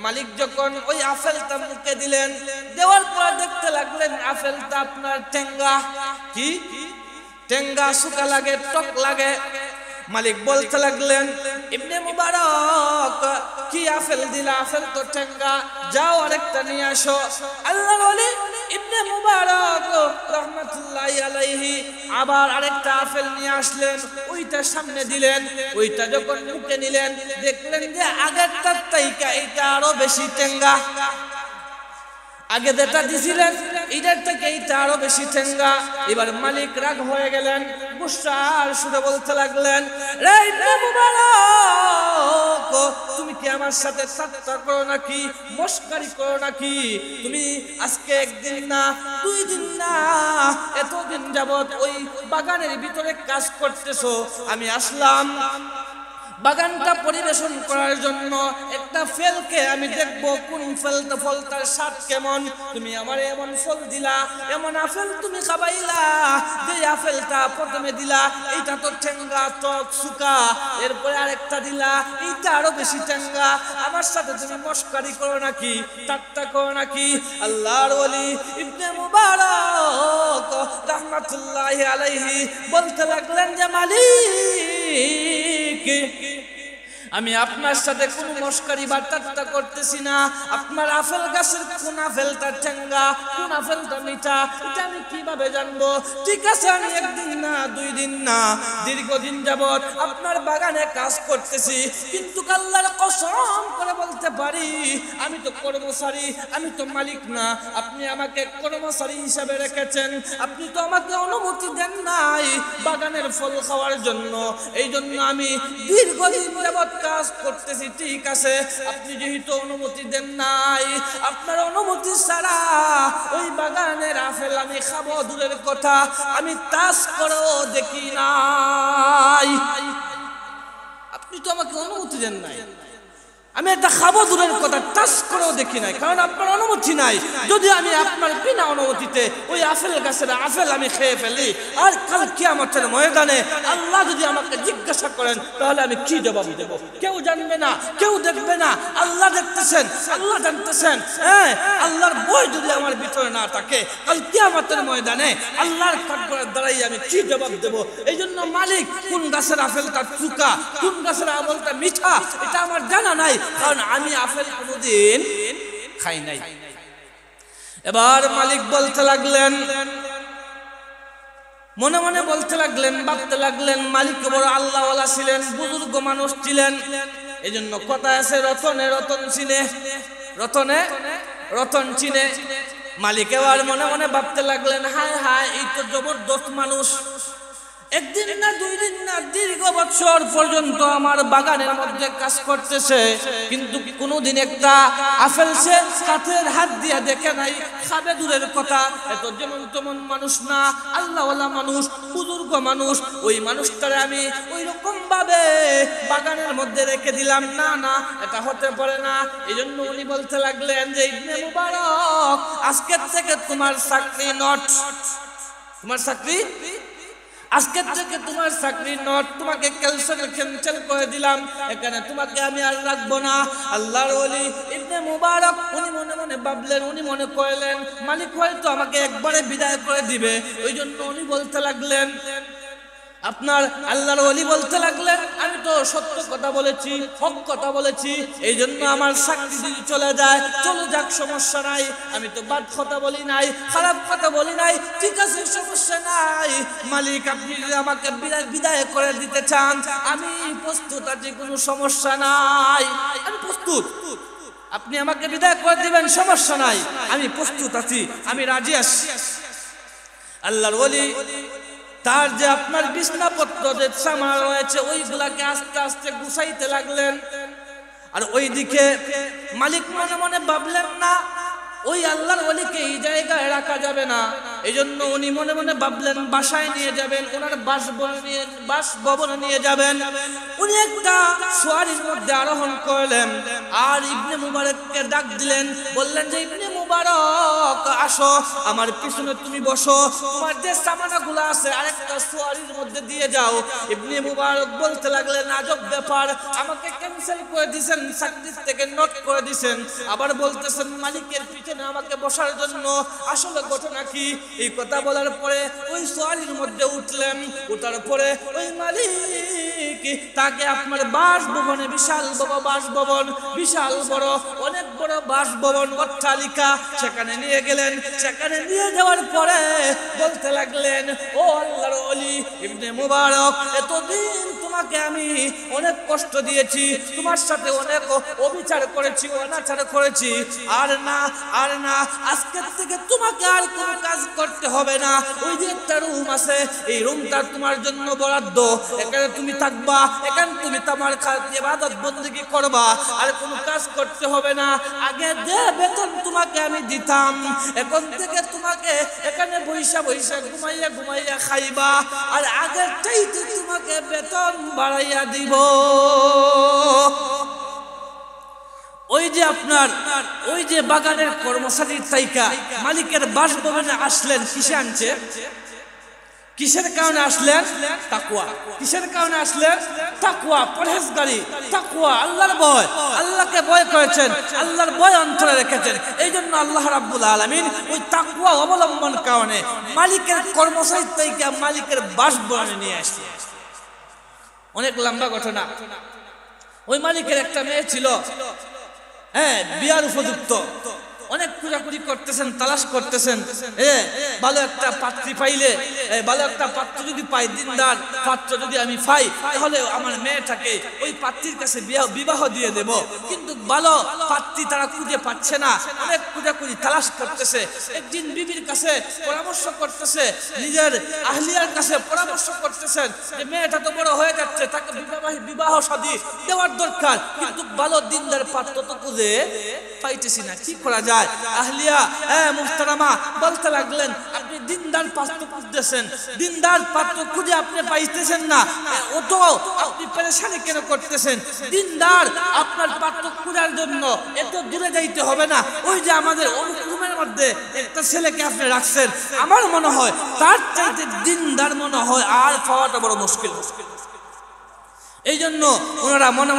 মালিক যখন ওই আপেলটা মুখে দিলেন, দেওয়ার পর দেখতে লাগলেন আপেলটা আপনার টেঙ্গা, কি টেঙ্গা, শুকা লাগে, টক লাগে। মালিক বলতে লাগলেন, ইবনে মুবারক, কি আপেল দিলা, আপেল তো টেঙ্গা, যাও আরেকটা নিয়ে আসো। আল্লাহর ওলি ইবনে মুবারক রাহমাতুল্লাহি আলাইহি আবার আরেকটা আপেল নিয়ে আসলেন, ওইটা সামনে দিলেন। ওইটা যখন মুখে নিলেন দেখলেন যে আগেরটার থেকে এটা আরো বেশি টেঙ্গা। আগে যেটা দিছিলেন এটার থেকে এইটা আরো বেশি ঠেঙ্গা। এবার মালিক রাগ হয়ে গেলেন, গুসার সুরে বলতে লাগলেন, রে ইবনে মুবারক, তুমি কি আমার সাথে ঠাট্টা করো নাকি, মস্কারি করো নাকি? তুমি আজকে একদিন না, 2 দিন না, এতদিন যাবত ওই বাগানের ভিতরে কাজ করতেছো। আমি আসলাম বাগানটা পরিবেশন করার জন্য, একটা ফলকে আমি দেখবো কোন ফলটার স্বাদ কেমন। তুমি আমার এমন ফল দিলা, এমন আপেল তুমি খাবাইলা, যে আপেলটা প্রথমে দিলা এইটা তো ঠেঙ্গা, টক, সুকা, এরপরে আরেকটা দিলা এইটা আরো বেশি ঠেঙ্গা। আমার সাথে তুমি মস্কারি করো নাকি, ঠাট্টা করো নাকি? আল্লাহর ওলি ইবনে মুবারক রাহমাতুল্লাহি আলাইহি বলতে লাগলেন যে মালিক, আমি আপনার সাথে কোনো মস্কারি বা ঠাট্টা করতেছি না। আপনার আপেল গাছের কোন আপেলটা ঠেঙ্গা, কোন আপেলটা মিঠা, এটা আমি কিভাবে জানবো? ঠিক আছে, আমি একদিন না, 2 দিন না, দীর্ঘদিন যাবত আপনার বাগানে কাজ করতেছি, কিন্তু আল্লাহর কসম করে বলতে পারি আমি তো কর্মচারী, আমি তো মালিক না। আপনি আমাকে কর্মচারী হিসাবে রেখেছেন, আপনি তো আমাকে অনুমতি দেন নাই বাগানের ফল খাওয়ার জন্য। এই জন্য আমি দীর্ঘদিন যাবত কাজ করতেছি। ঠিক আছে, আপনি যেহেতু অনুমতি দেন নাই, আপনার অনুমতি ছাড়া ওই বাগানের আপেল আমি খাবো দূরের কথা, আমি টাচ করেও দেখি নাই। আপনি তো আমাকে অনুমতি দেন নাই, আমি এটা খাবো দূরের কথা, টাচ করেও দেখি নাই, কারণ আপনার অনুমতি নাই। যদি আমি আপনার বিনা অনুমতিতে ওই আপেল গাছের আপেল আমি খেয়ে ফেলি, আর কাল কিয়ামতের ময়দানে আল্লাহ যদি আমাকে জিজ্ঞাসা করেন, তাহলে আমি কি জবাব দেব? কেউ জানবে না, কেউ দেখবে না, আল্লাহ দেখতেছেন, আল্লাহ জানতেছেন। হ্যাঁ, আল্লাহর ভয় যদি আমার ভিতরে না থাকে, কাল কিয়ামতের ময়দানে আল্লাহর কাঠগড়ায় দাঁড়াই আমি কি জবাব দেব? এই জন্য মালিক কোন গাছের আপেলটা চুকা, কোন গাছের আপেলটা মিঠা, এটা আমার জানা নাই, কারণ আমি আপেল কোনোদিন খাই নাই। এবার মালিক বলতে লাগলেন, মনে মনে বলতে লাগলেন, ভাবতে লাগলেন, মালিক বড় আল্লাহওয়ালা ছিলেন, বুজুর্গ মানুষ ছিলেন। এই জন্য কথা আছে, রতনে রতন চিনে, রতনে রতন চিনে। মালিক এবার মনে মনে ভাবতে লাগলেন, হায় হায়, এই তো জবরদস্ত মানুষ, একদিন না, 2 দিন না, দীর্ঘ বছর পর্যন্ত আমার বাগানের মধ্যে কাজ করতেছে, কিন্তু কোনোদিন একটা আপেল সে কাঠের হাত দিয়া দেখে নাই, খাবে দূরের কথা। এত যেমন তেমন মানুষ না, আল্লাহওয়ালা মানুষ, বুজুর্গ মানুষ। ওই মানুষটারে আমি ওই রকম ভাবে বাগানের মধ্যে রেখে দিলাম, না না, এটা হতে পারে না। এই জন্য উনি বলতে লাগলেন যে ইবনে মুবারক, আজকের থেকে তোমার চাকরি নট, তোমার চাকরি আজকের থেকে তোমার চাকরি নট, তোমাকে ক্যান্সেল করে দিলাম, এখানে তোমাকে আমি আর রাখবো না। আল্লাহর ওলি ইবনে মুবারক উনি মনে মনে ভাবলেন, উনি মনে করলেন মালিক হয়তো আমাকে একবারে বিদায় করে দিবে। ওই জন্য উনি বলতে লাগলেন, আপনার আল্লাহর ওলি বলতে লাগলেন, আমি তো সত্য কথা বলেছি, হক কথা বলেছি, এই জন্য আমার চাকরি যদি চলে যায় চলে যাক, সমস্যা নাই। আমি তো বাদ কথা বলি নাই, খারাপ কথা বলি নাই, ঠিক আছে, সমস্যা নাই। মালিক আপনি যদি আমাকে বিদায় করে দিতে চান, আমি প্রস্তুত আছি, কোনো সমস্যা নাই, আমি প্রস্তুত। আপনি আমাকে বিদায় করে দিবেন, সমস্যা নাই, আমি প্রস্তুত আছি, আমি রাজি আছি। আল্লাহর ওলি তার যে আপনার বিছনাপত্র যে সামান রয়েছে ওইগুলাকে আস্তে আস্তে গুছাইতে লাগলেন। আর ওইদিকে মালিক মনে মনে ভাবলেন, না, ওই আল্লাহর ওলিকে এই জায়গায় রাখা যাবে না। এই জন্য উনি মনে মনে ভাবলেন বাসায় নিয়ে যাবেন, ওনার বাসভবনে নিয়ে যাবেন। উনি একটা সোয়ারির মধ্যে আরোহণ করলেন, আর ইবনে মুবারককে ডাক দিলেন, বললেন যে ইবনে মুবারক আসো, আমার পিছনে তুমি বসো, তোমার যে সামানাগুলো আছে আরেকটা সোয়ারির মধ্যে দিয়ে যাও। ইবনে মুবারক বলতে লাগলেন, আজব ব্যাপার, আমাকে ক্যান্সেল করে দিয়েছেন, চাকরি থেকে নট করে দিয়েছেন, আবার বলতেছেন মালিকের পিছনে আমাকে বসার জন্য, আসলে ঘটনা কি? এই কথা বলার পরে ওই সোয়ারির মধ্যে উঠলেন, ওঠার পরে ওই মালিক তাকে আপনার বাসভবনে, বিশাল বড় বাসভবন, বিশাল বড়, অনেক বড় বাসভবন, অট্টালিকা, সেখানে নিয়ে গেলেন। গেলেন। সেখানে নিয়ে যাওয়ার পরে বলতে লাগলেন, ও আল্লাহর ওলি ইবনে মুবারক, এতদিন তোমাকে আমি অনেক কষ্ট দিয়েছি, তোমার সাথে অনেক অবিচার করেছি, অনাচার করেছি, আর না আজকের থেকে তোমাকে আর কোনো কাজ করতে হবে না। ওই যে একটা রুম আছে, এই রুমটা তোমার জন্য বরাদ্দ, এখানে তুমি থাকবা, এখানে তুমি তোমার ইবাদত বন্দেগী করবা, আর কোনো কাজ করতে হবে না। আগে যে বেতন তোমাকে আমি দিতাম, এখন থেকে তোমাকে এখানে বৈশা ঘুমাইয়া খাইবা, আর আগের চাইতে তোমাকে বেতন বাড়াইয়া দিব। ওই যে আপনার ওই যে বাগানের কর্মচারীর তাইকা মালিকের বাসভবনে আসলেন, কিসে আনছে? কিসের কারণে আসলেন? তাকওয়া। কিসের কারণে আসলেন? তাকওয়া, পরহেজগারি, তাকওয়া, আল্লাহর ভয়। আল্লাহকে ভয় করেছেন, আল্লাহর ভয় অন্তরে রেখেছেন। এই জন্য আল্লাহ রাব্বুল আলামিন ওই তাকওয়া অবলম্বন কারণে মালিকের কর্মচারী থেকে মালিকের বাসভবনে নিয়ে আসছে। অনেক লম্বা ঘটনা। ওই মালিকের একটা মেয়ে ছিল, বিয়ার উপযুক্ত, অনেক খোঁজাখুঁজি করতেছেন, তালাশ করতেছেন, ভালো একটা পাত্রী পাইলে, ভালো একটা পাত্র যদি পাই, দিনদার পাত্র যদি আমি পাই, তাহলে আমার মেয়েটাকে ওই পাত্রীর কাছে বিবাহ দিয়ে দেব। কিন্তু ভালো পাত্রী তারা খুঁজে পাচ্ছে না, অনেক খোঁজাখুঁজি তালাশ করতেছে। একদিন বিবির কাছে পরামর্শ করতেছে, নিজের আহলিয়ার কাছে পরামর্শ করতেছেন যে মেয়েটা তো বড় হয়ে যাচ্ছে, তাকে বিবাহ শাদী দেওয়ার দরকার, কিন্তু ভালো দিনদার পাত্র তো খুঁজে পাইতেছি না, কি করা যায়? আহলিয়া মুহতারামা বলতে লাগলেন, আপনি দিনদার পাত্র খুঁজতেছেন, দিনদার পাত্র খুঁজে আপনি পাইতেছেন না, ও তো আপনি পেরেশানি কেন করতেছেন? দিনদার আপনার পাত্র খোঁজার জন্য এত দূরে যাইতে হবে না। ওই যে আমাদের রুমের মধ্যে একটা ছেলেকে আপনি রাখছেন, আমার মনে হয় তার চাইতে দিনদার মনে হয় আর পাওয়াটা বড় মুশকিল। এই জন্য ওনারা মনে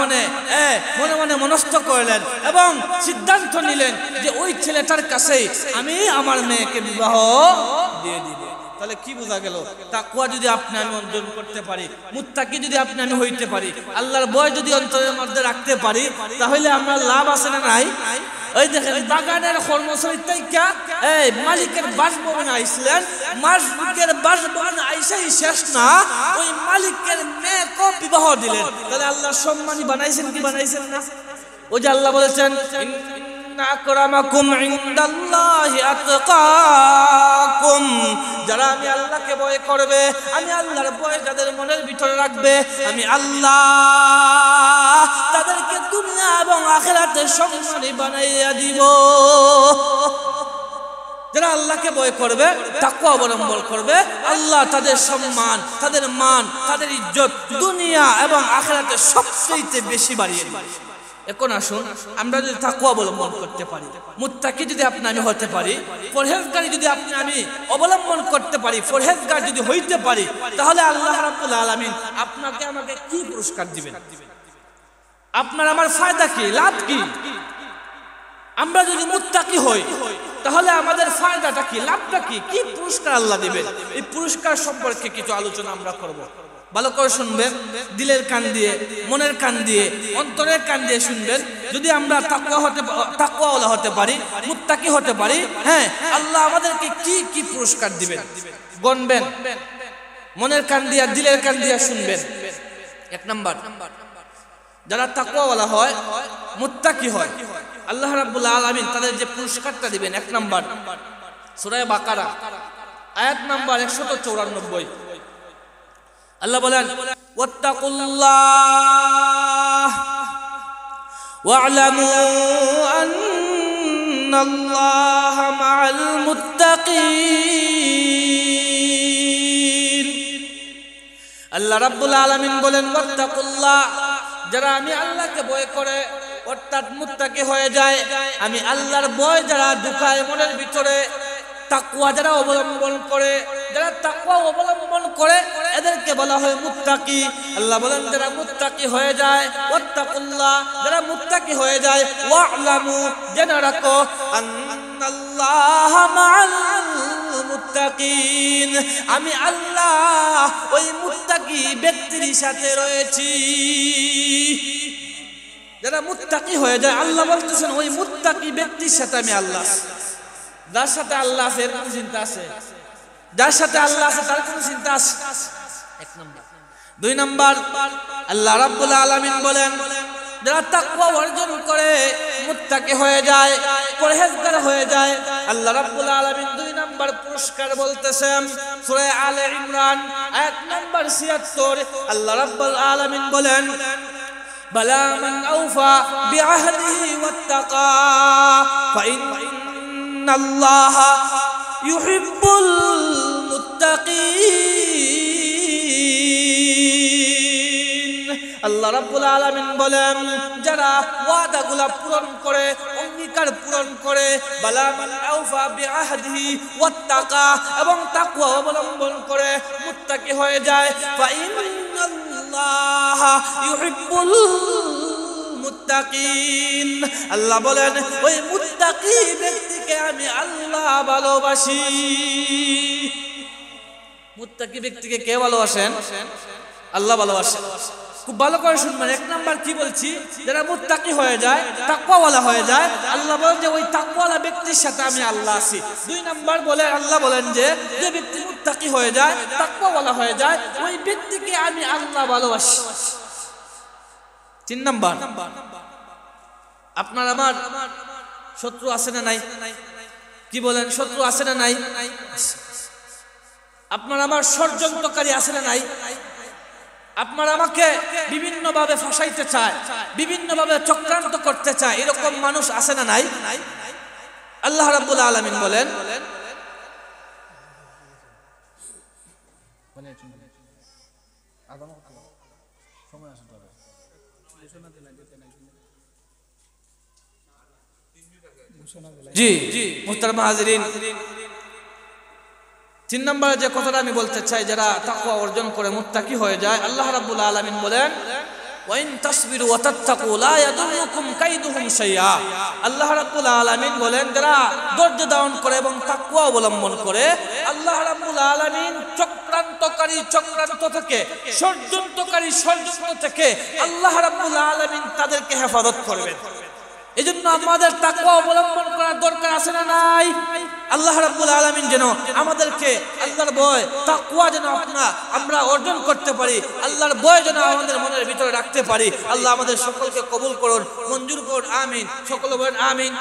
মনে মনস্থ করলেন এবং সিদ্ধান্ত নিলেন যে ওই ছেলেটার কাছেই আমি আমার মেয়েকে বিবাহ দিয়ে দিব। তাহলে কি বোঝা গেল? তাকওয়া যদি আপনি আমি অর্জন করতে পারি, মুত্তাকি যদি আপনি আমি হইতে পারি, আল্লাহর ভয় যদি অন্তরের মধ্যে রাখতে পারি, তাহলে আমরা লাভ আছে না নাই? ওই দেখেন বাগানের কর্মচারী থেকে মালিকের বাসভবনে আইসলেন, মালিকের বাসভবনে আইসাই শেষ না, ওই মালিকের মেয়েকে বিবাহ দিলেন। তাহলে আল্লাহ সম্মানী বানাইছেন কি বানাইছেন না? ওই যে আল্লাহ বলেছেন, ইন্না আকরামাকুম ইনদাল্লাহি আতকাকুম, যারা আমি আল্লাহকে ভয় করবে, আমি আল্লাহর ভয় যাদের মনের ভিতরে রাখবে, আমি আল্লাহ তাদেরকে দুনিয়া এবং আখিরাতে সম্মানী বানাইয়া দিব। যারা আল্লাহকে ভয় করবে, তাকওয়া অবলম্বন করবে, আল্লাহ তাদের সম্মান, তাদের মান, তাদের ইজ্জত দুনিয়া এবং আখিরাতে সবচেয়ে বেশি বাড়িয়ে দিবে। এখন আসুন, আমরা যদি তাকওয়া অবলম্বন করতে পারি, মুত্তাকি যদি আপনি আমি হতে পারি, পরহেজগারি যদি আপনি আমি অবলম্বন করতে পারি, পরহেজগার যদি হইতে পারি, তাহলে আল্লাহ রাব্বুল আলামিন আপনাকে আমাকে কি পুরস্কার দিবেন? আপনার আমার ফায়দা কি, লাভ কি? আমরা যদি মুত্তাকি হই তাহলে আমাদের ফায়দাটা কি, লাভটা কি, কি পুরস্কার আল্লাহ দিবেন? এই পুরস্কার সম্পর্কে কিছু আলোচনা আমরা করব। ভালো করে শুনবেন, দিলের কান দিয়ে, মনের কান দিয়ে, অন্তরের কান দিয়ে শুনবেন। যদি আমরা তাকওয়াওয়ালা হতে পারি, মুত্তাকি হতে পারি, আল্লাহ আমাদেরকে কি কি পুরস্কার দিবেন গণবেন। মনের কান দিয়ে, দিলের কান দিয়ে শুনবেন। এক নাম্বার, যারা তাকওয়াওয়ালা হয়, মুত্তাকি হয়, আল্লাহ রাব্বুল আলামিন তাদের যে পুরস্কারটা দিবেন, এক নাম্বার সূরা বাকারা আয়াত নাম্বার 194। আল্লাহ বলেন, ওয়াত্তাকুল্লাহ ওয়া'লামু আন্নাল্লাহা মা'আল মুত্তাকিন। আল্লাহ রাব্বুল আলামিন বলেন, ওয়াত্তাকুল্লাহ, যারা আমি আল্লাহকে ভয় করে অর্থাৎ মুত্তাকি হয়ে যায়, আমি আল্লাহর ভয় যারা ঢুকায় মনের ভিতরে, তাকওয়া যারা অবলম্বন করে, যারা তাকওয়া অবলম্বন করে এদেরকে বলা হয় মুত্তাকি। আল্লাহ বলেন, যারা মুত্তাকি হয়ে যায়, ওয়াত্তাকুল্লাহ, যারা মুত্তাকি হয়ে যায়, ওয়া'লামু, জেনে রাখো, আন্নাল্লাহা মা'আল মুত্তাকিন, আমি আল্লাহ ওই মুত্তাকি ব্যক্তির সাথে রয়েছি। যারা মুত্তাকি হয়ে যায়, আল্লাহ বলতেছেন ওই মুত্তাকি ব্যক্তির সাথে আমি আল্লাহ। যার সাথে আল্লাহ আছে এর কোনো চিন্তা আছে? যার সাথে আল্লাহ আছে তার কোনো চিন্তা আছে? এক নাম্বার। দুই নাম্বার, আল্লাহ রাব্বুল আলামিন বলেন যারা তাকওয়া অর্জন করে মুত্তাকি হয়ে যায়, পরহেজগার হয়ে যায়, আল্লাহ রাব্বুল আলামিন দুই নাম্বার পুরস্কার বলতেছেন সূরা আলে ইমরান আয়াত নাম্বার ৭৬। আল্লাহ রাব্বুল আলামিন বলেন বালা মান আওফা বিআহদিহি ওয়াত্তাকা ফাইন্নাল্লাহা ইউহিব্বুল মুত্তাকিন। আল্লাহ রাব্বুল আলামিন বলেন যারা ওয়াদাগুলা পূরণ করে, অঙ্গীকার পূরণ করে, বালা মান আওফা বিআহদিহি ওয়াত্তাকা এবং তাকওয়া অবলম্বন করে মুত্তাকি হয়ে যায়, ফাইন্নাল্লাহা ইউহিব্বুল মুত্তাকিন। আল্লাহ বলেন ওই মুত্তাকি ব্যক্তিকে আমি আল্লাহ ভালোবাসি। মুত্তাকি ব্যক্তিকে কে ভালোবাসেন? আল্লাহ ভালোবাসেন। খুব ভালো করে শুনবেন। এক নাম্বার কি বলছি, যারা মুত্তাকি হয়ে যায়, তাকওয়াওয়ালা হয়ে যায়, আল্লাহ বলেন যে ওই তাকওয়াওয়ালা ব্যক্তির সাথে আমি আল্লাহ আছি। দুই নাম্বার বলে আল্লাহ বলেন যে যে ব্যক্তি মুত্তাকি হয়ে যায়, তাকওয়াওয়ালা হয়ে যায়, ওই ব্যক্তিকে আমি আল্লাহ ভালোবাসি। তিন নাম্বার, আপনার আমার শত্রু আছে না নাই? কি বলেন, শত্রু আছে না নাই? আপনার আমার ষড়যন্ত্রকারী আছে না নাই? আপনার আমাকে বিভিন্ন ভাবে ফাঁসাইতে চায়, বিভিন্ন ভাবে চক্রান্ত করতে চায়, এরকম মানুষ আছে না নাই? আল্লাহ রাব্বুল আলামিন বলেন জি মুহতারাম হাজিরিন, তিন নম্বরে যে কথাটা আমি বলতে চাই, যারা তাকওয়া অর্জন করে মুত্তাকি হয়ে যায়, আল্লাহ রাব্বুল আলামিন বলেন ওয়া ইন তাসবিরু ওয়া তাত্তাকু লা ইয়াদুররুকুম কাইদুহুম শাইআ। আল্লাহ রাব্বুল আলামিন বলেন যারা ধৈর্য ধারণ করে এবং তাকওয়া অবলম্বন করে, আল্লাহ রাব্বুল আলামিন চক্রান্তকারী চক্রান্ত থেকে, ষড়যন্ত্রকারী ষড়যন্ত্র থেকে আল্লাহ রাব্বুল আলামিন তাদেরকে হেফাজত করবেন। এজন্য আমাদের তাকওয়া অবলম্বন করার দরকার আছে না নাই? আল্লাহ রাব্বুল আলামিন যেন আমাদেরকে আল্লাহর ভয়, তাকওয়া যেন আমরা অর্জন করতে পারি, আল্লাহর ভয় যেন আমাদের মনের ভিতরে রাখতে পারি। আল্লাহ আমাদের সকলকে কবুল করুন, মঞ্জুর করুন, আমিন। সকলে বলেন আমিন।